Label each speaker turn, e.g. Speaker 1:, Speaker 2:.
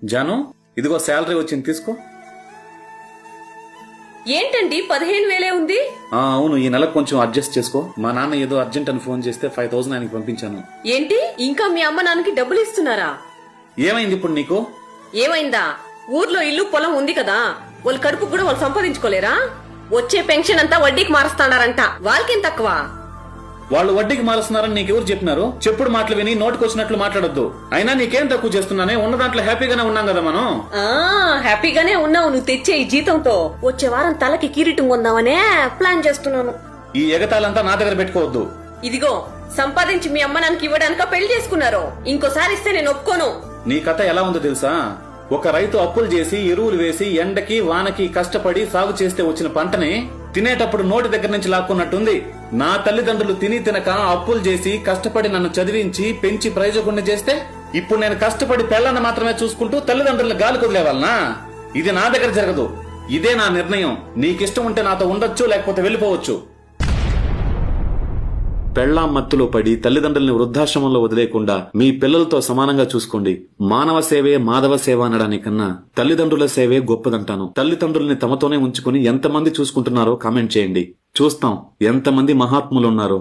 Speaker 1: జాను, ఇదిగో శాలరీ వచ్చింది, తీసుకో.
Speaker 2: ఏంటండి 15,000 ఉంది?
Speaker 1: అవును, ఈ నెలకు కొంచెం అడ్జస్ట్ చేసుకో. మా నాన్న ఏదో అర్జెంట్ అని ఫోన్ చేస్తే 5,000 ఆయనకి పంపించాను.
Speaker 2: ఏంటి, ఇంకా మీ అమ్మ నాన్నకి డబ్బులు ఇస్తున్నారా?
Speaker 1: ఏమైంది ఇప్పుడు నీకు?
Speaker 2: ఏమైందా? ఊర్లో ఇల్లు పొలం ఉంది కదా, వాళ్ళు కడుపుకు కూడా వాళ్ళు సంపాదించుకోలేరా? వచ్చే పెన్షన్ అంతా వడ్డీకి మారుస్తాడారంట, వాళ్ళకేం తక్కువ?
Speaker 1: వాళ్ళు వడ్డీకి మారుస్తున్నారని నీకెవరు చెప్పినారు? చెప్పుడు మాటలు విని నోటుకొచ్చినట్లు మాట్లాడొద్దు. అయినా నీకేం తక్కువ చేస్తున్నానే? ఉన్న దాంట్లో హ్యాపీగానే ఉన్నాం కదా మనం.
Speaker 2: హ్యాపీగానే ఉన్నావు నువ్వు తెచ్చే ఈ జీతంతో. వచ్చే వారం తలకి కిరీటం కొందామనే ప్లాన్ చేస్తున్నాను.
Speaker 1: ఈ ఎగతాలంతా నా దగ్గర పెట్టుకోవద్దు.
Speaker 2: ఇదిగో, సంపాదించి మీ అమ్మ నాన్నకి ఇవ్వడానిక పెళ్లి చేసుకున్నారు. ఇంకోసారి ఇస్తే నేను ఒప్పుకోను.
Speaker 1: నీ కథ ఎలా ఉందో తెలుసా? ఒక రైతు అప్పులు చేసి ఎరువులు వేసి ఎండకి వానకి కష్టపడి సాగు చేస్తే వచ్చిన పంటని తినేటప్పుడు నోటి దగ్గర నుంచి లాక్కున్నట్టుంది. నా తల్లిదండ్రులు తిని తినక అప్పులు చేసి కష్టపడి నన్ను చదివించి పెంచి ప్రయోజకుడిని చేస్తే ఇప్పుడు నేను కష్టపడి పెళ్ళాన్ని మాత్రమే చూసుకుంటూ తల్లిదండ్రులను గాలి కుదిలేవాలనా? ఇది నా దగ్గర జరగదు. ఇదే నా నిర్ణయం. నీకిష్టం ఉంటే నాతో ఉండొచ్చు, లేకపోతే వెళ్ళిపోవచ్చు. పెళ్లాం మత్తులో పడి తల్లిదండ్రుల్ని వృద్ధాశ్రమంలో వదిలేకుండా మీ పిల్లలతో సమానంగా చూసుకోండి. మానవ సేవే మాధవ సేవ అనడానికన్నా తల్లిదండ్రుల సేవే గొప్పదంటాను. తల్లిదండ్రుల్ని తమతోనే ఉంచుకుని ఎంతమంది చూసుకుంటున్నారో కామెంట్ చేయండి. చూస్తాం ఎంతమంది మహాత్ములున్నారో.